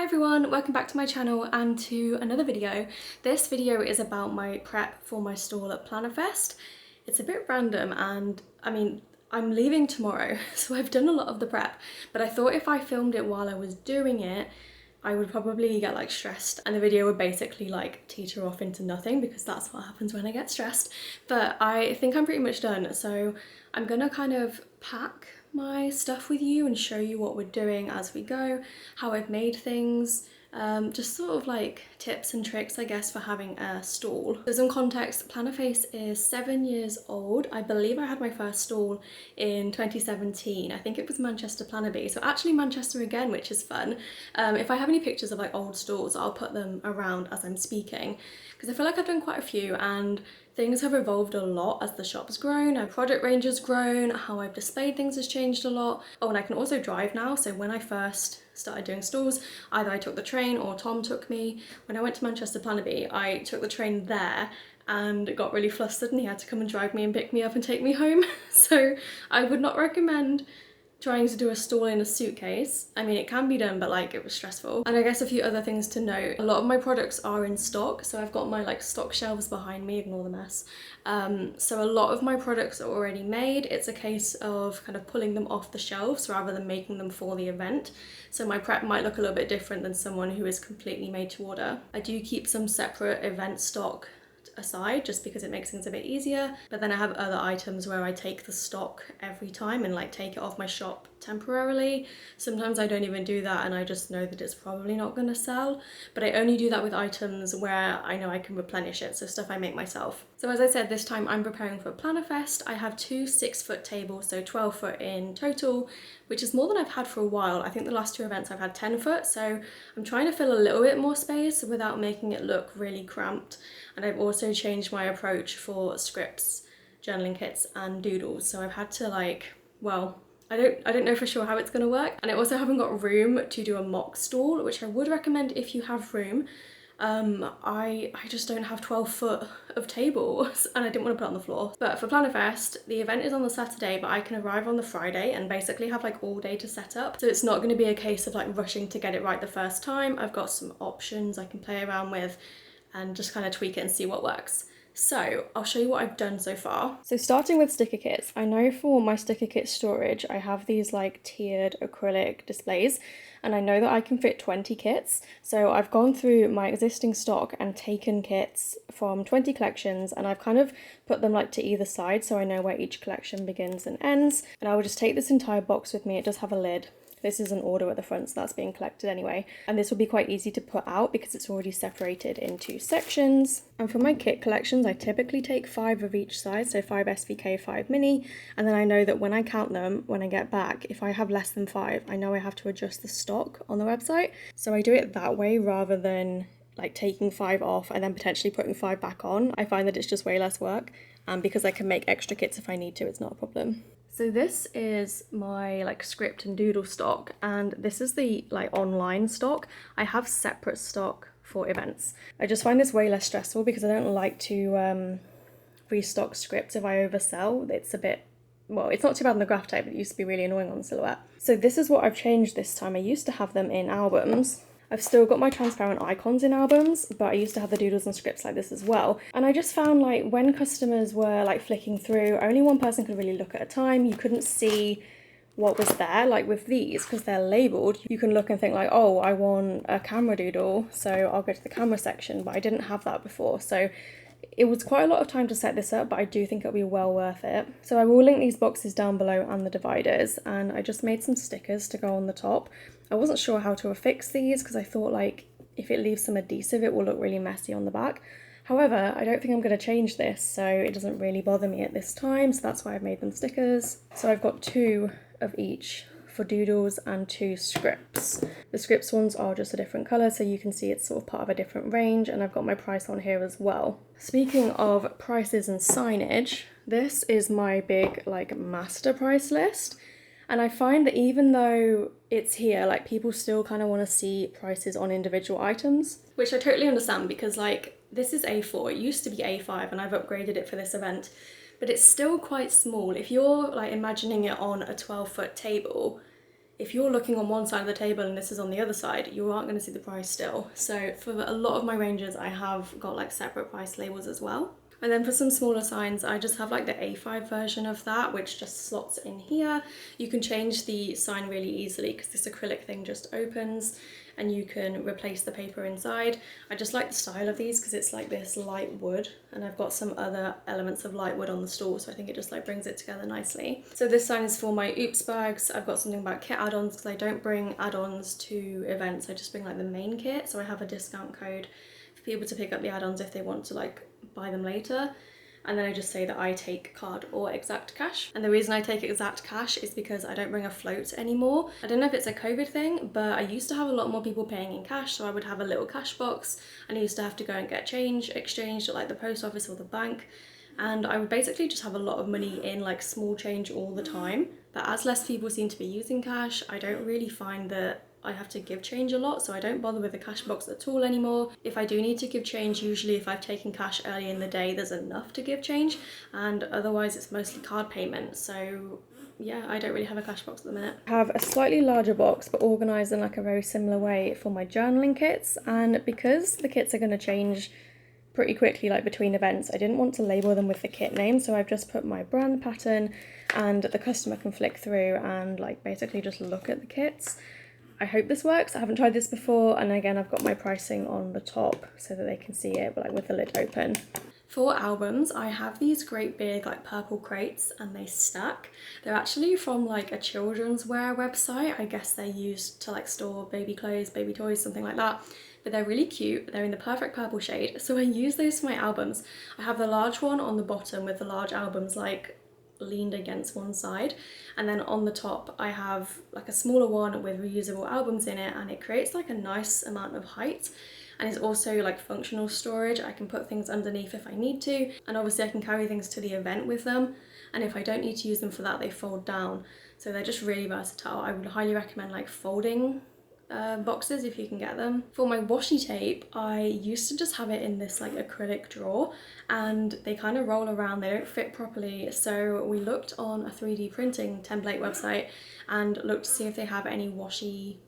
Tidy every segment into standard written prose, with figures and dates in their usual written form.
everyone, welcome back to my channel and to another video. This video is about my prep for my stall at Plannerfest. It's a bit random and I'm leaving tomorrow, so I've done a lot of the prep, but I thought if I filmed it while I was doing it, I would probably get like stressed and the video would basically like teeter off into nothing because that's what happens when I get stressed. But I think I'm pretty much done, so I'm gonna kind of pack my stuff with you and show you what we're doing as we go, how I've made things, just sort of like tips and tricks I guess for having a stall. For some context, Plannerface is 7 years old. I believe I had my first stall in 2017. I think it was Manchester Plannerby, so actually Manchester again, which is fun. If I have any pictures of like old stalls, I'll put them around as I'm speaking because I feel like I've done quite a few and things have evolved a lot as the shop's grown, our product range has grown, how I've displayed things has changed a lot. Oh, and I can also drive now, so when I first started doing stalls, either I took the train or Tom took me. When I went to Manchester Plannerby, I took the train there and got really flustered and he had to come and drive me and pick me up and take me home. So I would not recommend trying to do a stall in a suitcase. I mean, it can be done, but like it was stressful. And I guess a few other things to note. A lot of my products are in stock, so I've got my like stock shelves behind me, ignore the mess. So a lot of my products are already made. It's a case of kind of pulling them off the shelves rather than making them for the event. So my prep might look a little bit different than someone who is completely made to order. I do keep some separate event stock aside just because it makes things a bit easier, but then I have other items where I take the stock every time and like take it off my shop temporarily. Sometimes I don't even do that and I just know that it's probably not going to sell, but I only do that with items where I know I can replenish it, so stuff I make myself. So as I said, this time I'm preparing for Plannerfest. I have two 6-foot tables, so 12 foot in total, which is more than I've had for a while. I think the last two events I've had 10 foot, so I'm trying to fill a little bit more space without making it look really cramped. And I've also changed my approach for scripts, journaling kits and doodles. So I've had to like, well, I don't know for sure how it's gonna work. And I also haven't got room to do a mock stall, which I would recommend if you have room. I just don't have 12 foot of tables and I didn't want to put it on the floor. But for Plannerfest, the event is on the Saturday, but I can arrive on the Friday and basically have like all day to set up. So it's not going to be a case of like rushing to get it right the first time. I've got some options I can play around with and just kind of tweak it and see what works. So I'll show you what I've done so far. So starting with sticker kits, I know for my sticker kit storage, I have these like tiered acrylic displays and I know that I can fit 20 kits. So I've gone through my existing stock and taken kits from 20 collections and I've kind of put them like to either side so I know where each collection begins and ends. And I will just take this entire box with me. It does have a lid. This is an order at the front, so that's being collected anyway. And this will be quite easy to put out because it's already separated into sections. And for my kit collections, I typically take 5 of each size, so 5 SVK, 5 mini. And then I know that when I count them, when I get back, if I have less than 5, I know I have to adjust the stock on the website. So I do it that way rather than like taking 5 off and then potentially putting 5 back on. I find that it's just way less work. And because I can make extra kits if I need to, it's not a problem. So this is my like script and doodle stock, and this is the like online stock. I have separate stock for events. I just find this way less stressful because I don't like to restock scripts if I oversell. It's a bit, well, it's not too bad on the graph tape, but it used to be really annoying on Silhouette. So this is what I've changed this time. I used to have them in albums. I've still got my transparent icons in albums, but I used to have the doodles and scripts like this as well. And I just found like when customers were like flicking through, only one person could really look at a time. You couldn't see what was there. Like with these, because they're labelled, you can look and think like, oh, I want a camera doodle, so I'll go to the camera section, but I didn't have that before. So it was quite a lot of time to set this up, but I do think it'll be well worth it. So I will link these boxes down below and the dividers, and I just made some stickers to go on the top. I wasn't sure how to affix these because I thought like if it leaves some adhesive it will look really messy on the back. However, I don't think I'm going to change this, so it doesn't really bother me at this time, so that's why I've made them stickers. So I've got 2 of each for doodles and 2 scripts. The scripts ones are just a different colour, so you can see it's sort of part of a different range, and I've got my price on here as well. Speaking of prices and signage, this is my big like master price list. And I find that even though it's here, like people still kind of want to see prices on individual items, which I totally understand because like this is A4, it used to be A5 and I've upgraded it for this event, but it's still quite small. If you're like imagining it on a 12 foot table, if you're looking on one side of the table and this is on the other side, you aren't going to see the price still. So for a lot of my ranges, I have got like separate price labels as well. And then for some smaller signs, I just have like the A5 version of that, which just slots in here. You can change the sign really easily because this acrylic thing just opens and you can replace the paper inside. I just like the style of these because it's like this light wood, and I've got some other elements of light wood on the stall, so I think it just like brings it together nicely. So this sign is for my oops bags. I've got something about kit add-ons because I don't bring add-ons to events, I just bring like the main kit. So I have a discount code for people to pick up the add-ons if they want to like buy them later. And then I just say that I take card or exact cash. And the reason I take exact cash is because I don't bring a float anymore. I don't know if it's a COVID thing, but I used to have a lot more people paying in cash, so I would have a little cash box and I used to have to go and get change exchanged at like the post office or the bank. And I would basically just have a lot of money in like small change all the time. But as less people seem to be using cash, I don't really find that I have to give change a lot, so I don't bother with the cash box at all anymore. If I do need to give change, usually if I've taken cash early in the day, there's enough to give change, and otherwise it's mostly card payment. So yeah, I don't really have a cash box at the minute. I have a slightly larger box but organised in like a very similar way for my journaling kits, and because the kits are going to change pretty quickly like between events, I didn't want to label them with the kit name, so I've just put my brand pattern and the customer can flick through and like basically just look at the kits. I hope this works. I haven't tried this before, and again I've got my pricing on the top so that they can see it, but like with the lid open. For albums, I have these great big like purple crates and they stack. They're actually from like a children's wear website. I guess they're used to like store baby clothes, baby toys, something like that. But they're really cute. They're in the perfect purple shade. So I use those for my albums. I have the large one on the bottom with the large albums like leaned against one side, and then on the top I have like a smaller one with reusable albums in it, and it creates like a nice amount of height, and it's also like functional storage. I can put things underneath if I need to, and obviously I can carry things to the event with them, and if I don't need to use them for that, they fold down, so they're just really versatile. I would highly recommend like folding boxes if you can get them. For my washi tape, I used to just have it in this like acrylic drawer, and they kind of roll around, they don't fit properly, so we looked on a 3D printing template website and looked to see if they have any washi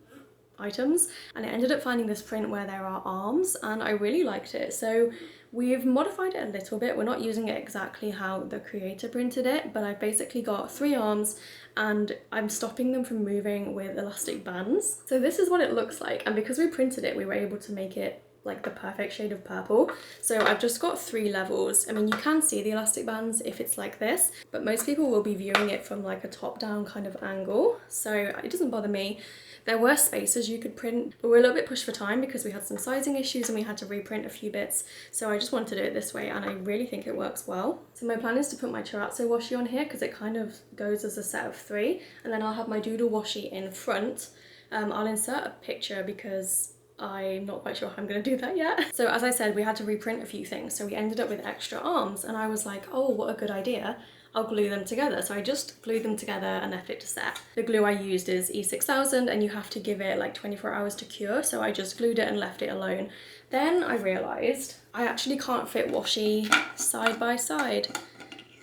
items, and I ended up finding this print where there are arms, and I really liked it. So we've modified it a little bit. We're not using it exactly how the creator printed it, but I've basically got 3 arms and I'm stopping them from moving with elastic bands. So this is what it looks like, and because we printed it, we were able to make it like the perfect shade of purple. So I've just got 3 levels. I mean, you can see the elastic bands if it's like this, but most people will be viewing it from like a top-down kind of angle, so it doesn't bother me. There were spaces you could print, but we're a little bit pushed for time because we had some sizing issues and we had to reprint a few bits, so I just wanted to do it this way, and I really think it works well. So my plan is to put my terrazzo washi on here because it kind of goes as a set of 3, and then I'll have my doodle washi in front. I'll insert a picture because I'm not quite sure how I'm going to do that yet. So as I said, we had to reprint a few things, so we ended up with extra arms, and I was like, oh, what a good idea. I'll glue them together. So I just glued them together and left it to set. The glue I used is E6000, and you have to give it like 24 hours to cure, so I just glued it and left it alone. Then I realised I actually can't fit washi side by side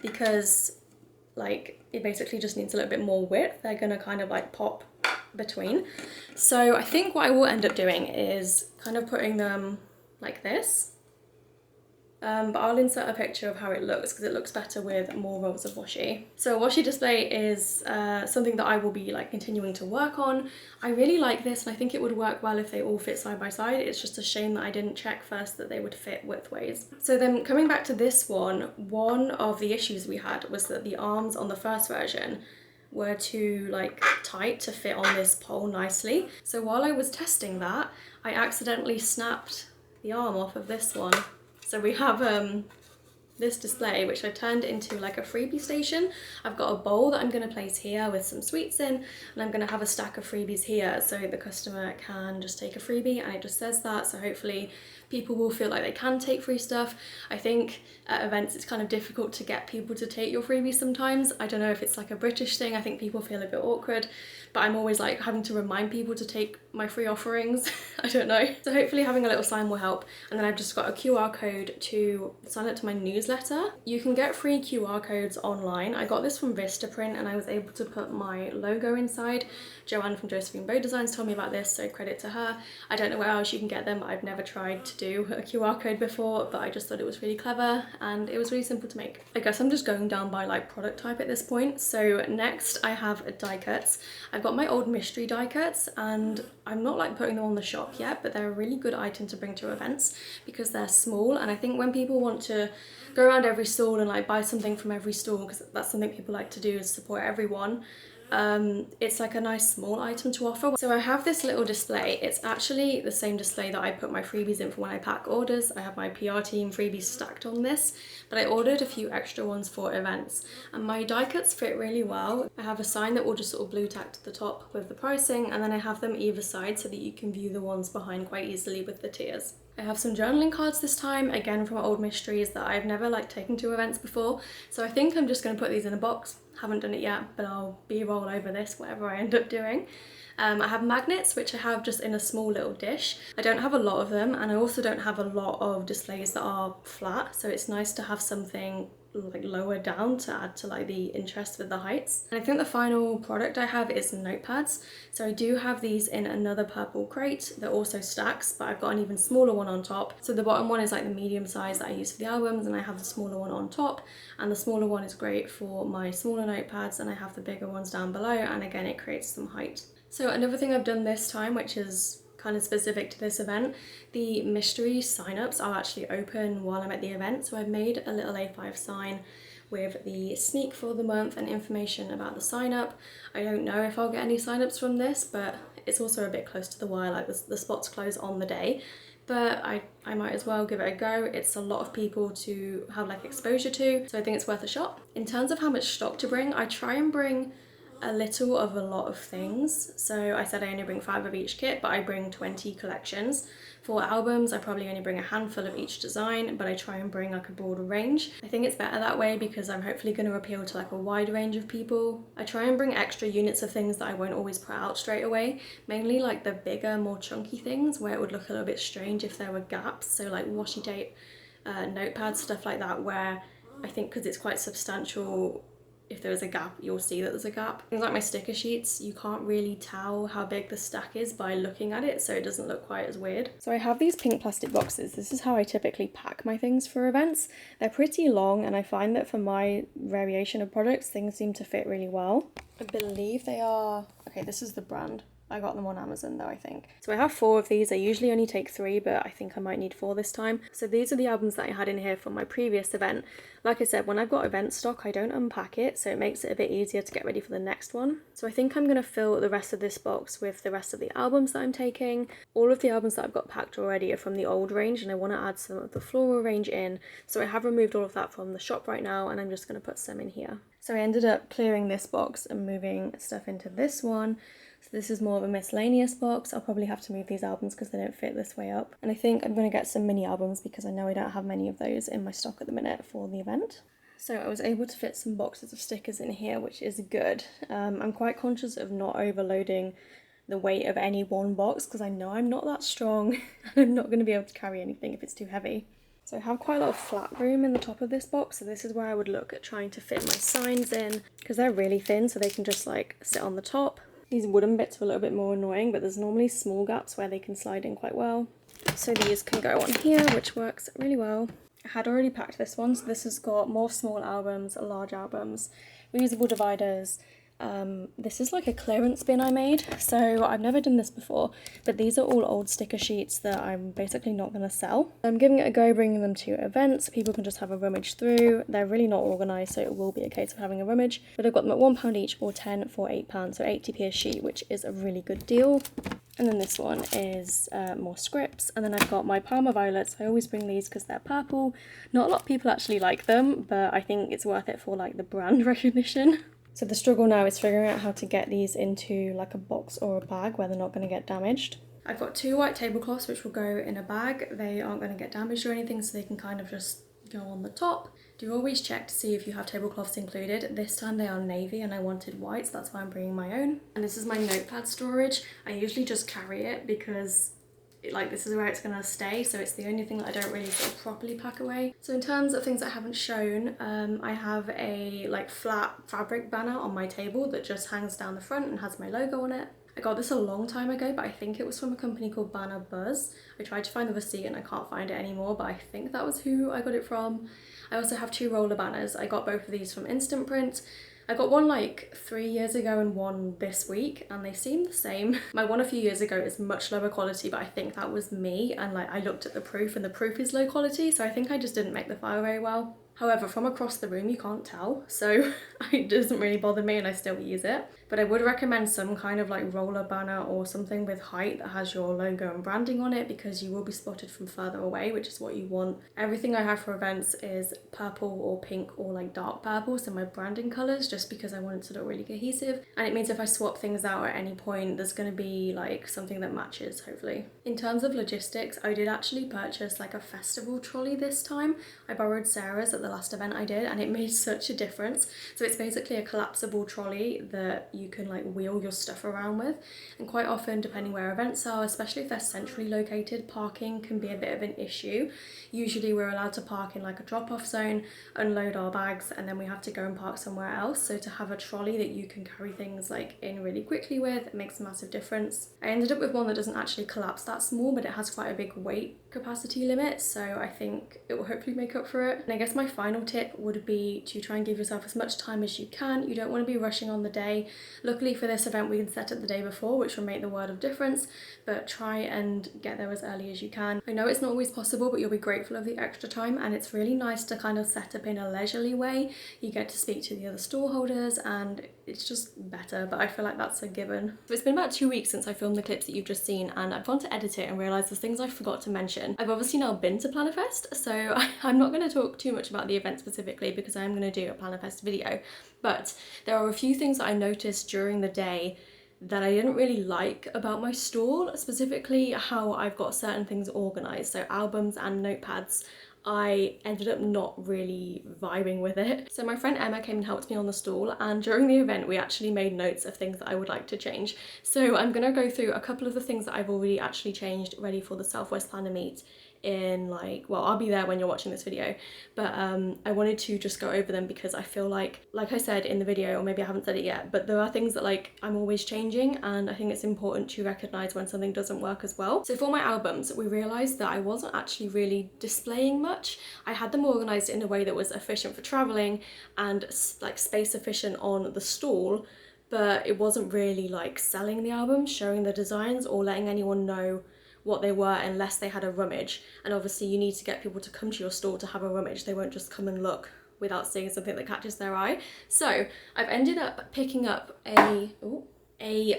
because like it basically just needs a little bit more width. They're gonna kind of like pop between. So I think what I will end up doing is kind of putting them like this. But I'll insert a picture of how it looks because it looks better with more rolls of washi. So a washi display is something that I will be like continuing to work on. I really like this, and I think it would work well if they all fit side by side. It's just a shame that I didn't check first that they would fit widthways. So then coming back to this one of the issues we had was that the arms on the first version were too like tight to fit on this pole nicely. So while I was testing that, I accidentally snapped the arm off of this one. So we have this display, which I turned into like a freebie station. I've got a bowl that I'm going to place here with some sweets in, and I'm going to have a stack of freebies here so the customer can just take a freebie, and it just says that, so hopefully people will feel like they can take free stuff. I think at events it's kind of difficult to get people to take your freebies sometimes. I don't know if it's like a British thing, I think people feel a bit awkward, but I'm always like having to remind people to take my free offerings. I don't know. So hopefully having a little sign will help. And then I've just got a QR code to sign up to my newsletter. You can get free QR codes online. I got this from Vistaprint and I was able to put my logo inside. Joanne from Josephine Bow Designs told me about this, so credit to her. I don't know where else you can get them. I've never tried to do a QR code before, but I just thought it was really clever and it was really simple to make. I guess I'm just going down by like product type at this point. So next I have die cuts. I've got my old mystery die cuts and I'm not like putting them on the shop yet, but they're a really good item to bring to events because they're small. And I think when people want to go around every stall and like buy something from every stall, because that's something people like to do, is support everyone, it's like a nice small item to offer. So I have this little display. It's actually the same display that I put my freebies in for when I pack orders. I have my PR team freebies stacked on this, but I ordered a few extra ones for events and my die cuts fit really well. I have a sign that will just sort of blue tack to the top with the pricing, and then I have them either side so that you can view the ones behind quite easily with the tiers. I have some journaling cards this time, again from old mysteries that I've never like taken to events before. So I think I'm just going to put these in a box. Haven't done it yet, but I'll b-roll over this, whatever I end up doing. I have magnets, which I have just in a small little dish. I don't have a lot of them, and I also don't have a lot of displays that are flat, so it's nice to have something like lower down to add to like the interest with the heights. And I think the final product I have is some notepads. So I do have these in another purple crate that also stacks, but I've got an even smaller one on top. So the bottom one is like the medium size that I use for the albums, and I have the smaller one on top, and the smaller one is great for my smaller notepads, and I have the bigger ones down below, and again it creates some height. So another thing I've done this time, which is kind of specific to this event, the mystery sign-ups are actually open while I'm at the event. So I've made a little A5 sign with the sneak for the month and information about the sign-up. I don't know if I'll get any sign-ups from this, but it's also a bit close to the wire, like the spots close on the day. But I might as well give it a go. It's a lot of people to have like exposure to, so I think it's worth a shot. In terms of how much stock to bring, I try and bring a little of a lot of things. So I said I only bring 5 of each kit, but I bring 20 collections. For albums, I probably only bring a handful of each design, but I try and bring like a broader range. I think it's better that way because I'm hopefully going to appeal to like a wide range of people. I try and bring extra units of things that I won't always put out straight away, mainly like the bigger, more chunky things where it would look a little bit strange if there were gaps. So like washi tape, notepads, stuff like that, where I think because it's quite substantial, if there is a gap, you'll see that there's a gap. Things like my sticker sheets, you can't really tell how big the stack is by looking at it, so it doesn't look quite as weird. So I have these pink plastic boxes. This is how I typically pack my things for events. They're pretty long, and I find that for my variation of products, things seem to fit really well. I believe they are, okay, this is the brand. I got them on Amazon though, I think. So I have 4 of these. I usually only take 3, but I think I might need 4 this time. So these are the albums that I had in here from my previous event. Like I said, when I've got event stock, I don't unpack it, so it makes it a bit easier to get ready for the next one. So I think I'm going to fill the rest of this box with the rest of the albums that I'm taking. All of the albums that I've got packed already are from the old range, and I want to add some of the floral range in. So I have removed all of that from the shop right now, and I'm just going to put some in here. So I ended up clearing this box and moving stuff into this one. So this is more of a miscellaneous box. I'll probably have to move these albums because they don't fit this way up. And I think I'm going to get some mini albums because I know I don't have many of those in my stock at the minute for the event. So I was able to fit some boxes of stickers in here, which is good. I'm quite conscious of not overloading the weight of any one box because I know I'm not that strong and I'm not going to be able to carry anything if it's too heavy. So I have quite a lot of flat room in the top of this box, so this is where I would look at trying to fit my signs in because they're really thin, so they can just like sit on the top. These wooden bits are a little bit more annoying, but there's normally small gaps where they can slide in quite well. So these can go on here, which works really well. I had already packed this one, so this has got more small albums, large albums, reusable dividers. This is like a clearance bin I made, so I've never done this before, but these are all old sticker sheets that I'm basically not going to sell. I'm giving it a go, bringing them to events. People can just have a rummage through. They're really not organised, so it will be a case of having a rummage, but I've got them at £1 each or 10 for £8, so 80p a sheet, which is a really good deal. And then this one is more scripts, and then I've got my Parma Violets. I always bring these because they're purple. Not a lot of people actually like them, but I think it's worth it for like the brand recognition. So the struggle now is figuring out how to get these into like a box or a bag where they're not going to get damaged. I've got 2 white tablecloths which will go in a bag. They aren't going to get damaged or anything, so they can kind of just go on the top. Do always check to see if you have tablecloths included. This time they are navy and I wanted white, so that's why I'm bringing my own. And this is my notepad storage. I usually just carry it because this is where it's gonna stay, so it's the only thing that I don't really sort of properly pack away. So in terms of things that I haven't shown, I have a flat fabric banner on my table that just hangs down the front and has my logo on it. I got this a long time ago, but I think it was from a company called Banner Buzz. I tried to find the receipt and I can't find it anymore, but I think that was who I got it from. I also have 2 roller banners. I got both of these from Instant Print. I got one 3 years ago and one this week, and they seem the same. My one a few years ago is much lower quality, but I think that was me, and I looked at the proof and the proof is low quality, so I think I just didn't make the file very well. However, from across the room you can't tell, so it doesn't really bother me and I still use it. But I would recommend some kind of roller banner or something with height that has your logo and branding on it, because you will be spotted from further away, which is what you want. Everything I have for events is purple or pink or dark purple, so my branding colours, just because I want it to look really cohesive. And it means if I swap things out at any point, there's going to be something that matches, hopefully. In terms of logistics, I did actually purchase a festival trolley this time. I borrowed Sarah's at the last event I did, and it made such a difference. So it's basically a collapsible trolley that you can wheel your stuff around with, and quite often, depending where events are, especially if they're centrally located, parking can be a bit of an issue. Usually we're allowed to park in a drop-off zone, unload our bags, and then we have to go and park somewhere else. So to have a trolley that you can carry things in really quickly with, it makes a massive difference. I ended up with one that doesn't actually collapse that small, but it has quite a big weight capacity limit, so I think it will hopefully make up for it. And I guess my final tip would be to try and give yourself as much time as you can. You don't want to be rushing on the day. Luckily for this event we can set it the day before, which will make the world of difference, but try and get there as early as you can. I know it's not always possible, but you'll be grateful of the extra time, and it's really nice to kind of set up in a leisurely way. You get to speak to the other stall holders and it's just better, but I feel like that's a given. So it's been about 2 weeks since I filmed the clips that you've just seen, and I've gone to edit it and realised there's things I forgot to mention. I've obviously now been to Plannerfest, so I'm not going to talk too much about the event specifically because I am going to do a Plannerfest video, but there are a few things that I noticed during the day that I didn't really like about my stall, specifically how I've got certain things organised. So albums and notepads, I ended up not really vibing with it. So my friend Emma came and helped me on the stall, and during the event we actually made notes of things that I would like to change. So I'm gonna go through a couple of the things that I've already actually changed ready for the Southwest Planner Meet in well, I'll be there when you're watching this video, but I wanted to just go over them because I feel like I said in the video, or maybe I haven't said it yet, but there are things that I'm always changing, and I think it's important to recognise when something doesn't work as well. So for my albums, we realised that I wasn't actually really displaying much. I had them organised in a way that was efficient for travelling and space efficient on the stall, but it wasn't really selling the albums, showing the designs, or letting anyone know what they were unless they had a rummage. And obviously you need to get people to come to your store to have a rummage. They won't just come and look without seeing something that catches their eye. So I've ended up picking up a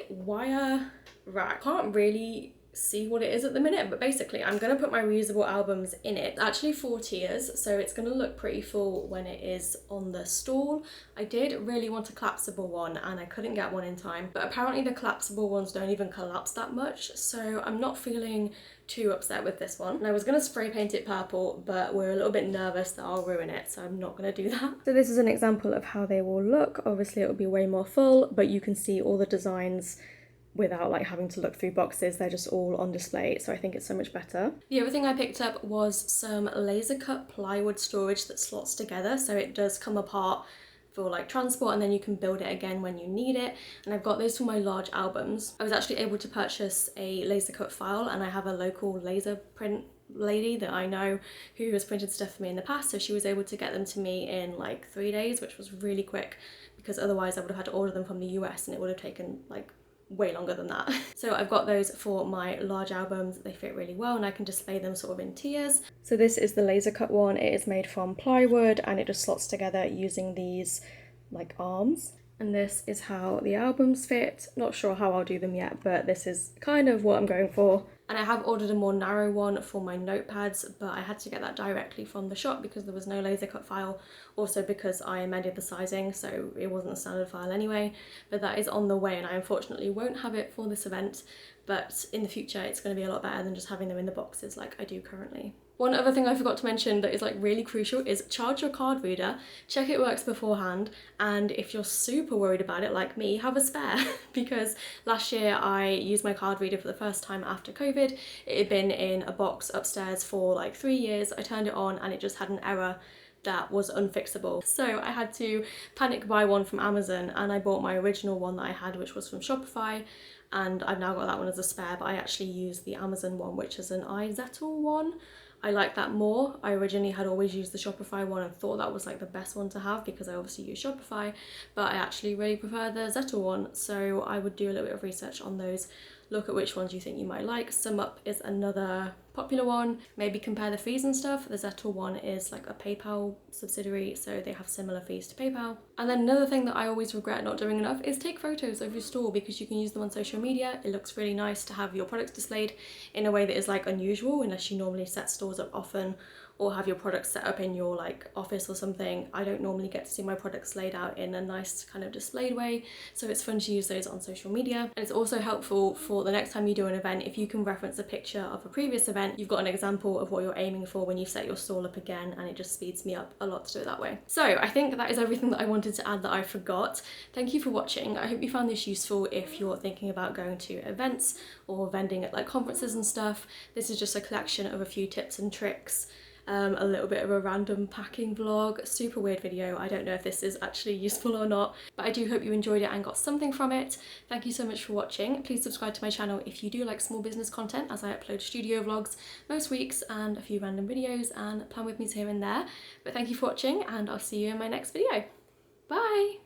wire rack. Can't really see what it is at the minute, but basically I'm going to put my reusable albums in it. It's actually 4 tiers, so it's going to look pretty full when it is on the stall. I did really want a collapsible one and I couldn't get one in time, but apparently the collapsible ones don't even collapse that much, so I'm not feeling too upset with this one. And I was going to spray paint it purple, but we're a little bit nervous that I'll ruin it, so I'm not going to do that. So this is an example of how they will look. Obviously it will be way more full, but you can see all the designs without having to look through boxes. They're just all on display, so I think it's so much better. The other thing I picked up was some laser cut plywood storage that slots together, so it does come apart for transport, and then you can build it again when you need it. And I've got those for my large albums. I was actually able to purchase a laser cut file, and I have a local laser print lady that I know who has printed stuff for me in the past, so she was able to get them to me in 3 days, which was really quick, because otherwise I would have had to order them from the US and it would have taken way longer than that. So I've got those for my large albums. They fit really well and I can display them sort of in tiers. So this is the laser cut one. It is made from plywood and it just slots together using these arms. And this is how the albums fit. Not sure how I'll do them yet, but this is kind of what I'm going for. And I have ordered a more narrow one for my notepads, but I had to get that directly from the shop because there was no laser cut file. Also because I amended the sizing, so it wasn't a standard file anyway. But that is on the way and I unfortunately won't have it for this event. but in the future it's going to be a lot better than just having them in the boxes like I do currently. One other thing I forgot to mention that is like really crucial is charge your card reader, check it works beforehand, and if you're super worried about it like me, have a spare because last year I used my card reader for the first time after COVID. It had been in a box upstairs for like 3 years. I turned it on and it just had an error that was unfixable. So I had to panic buy one from Amazon, and I bought my original one that I had, which was from Shopify, and I've now got that one as a spare, but I actually use the Amazon one, which is an iZettle one. I like that more. I originally had always used the Shopify one and thought that was like the best one to have because I obviously use Shopify, but I actually really prefer the Zettle one, so I would do a little bit of research on those, look at which ones you think you might like. SumUp is another popular one. Maybe compare the fees and stuff. The Zettle one is like a PayPal subsidiary, so they have similar fees to PayPal. And then another thing that I always regret not doing enough is take photos of your store, because you can use them on social media. It looks really nice to have your products displayed in a way that is like unusual, unless you normally set stores up often or have your products set up in your like office or something. I don't normally get to see my products laid out in a nice kind of displayed way, so it's fun to use those on social media. And it's also helpful for the next time you do an event, if you can reference a picture of a previous event, you've got an example of what you're aiming for when you set your stall up again, and it just speeds me up a lot to do it that way. So I think that is everything that I wanted to add that I forgot. Thank you for watching. I hope you found this useful if you're thinking about going to events or vending at like conferences and stuff. This is just a collection of a few tips and tricks. A little bit of a random packing vlog, super weird video. I don't know if this is actually useful or not, but I do hope you enjoyed it and got something from it. Thank you so much for watching. Please subscribe to my channel if you do like small business content, as I upload studio vlogs most weeks and a few random videos and plan with me here and there. But thank you for watching, and I'll see you in my next video. Bye!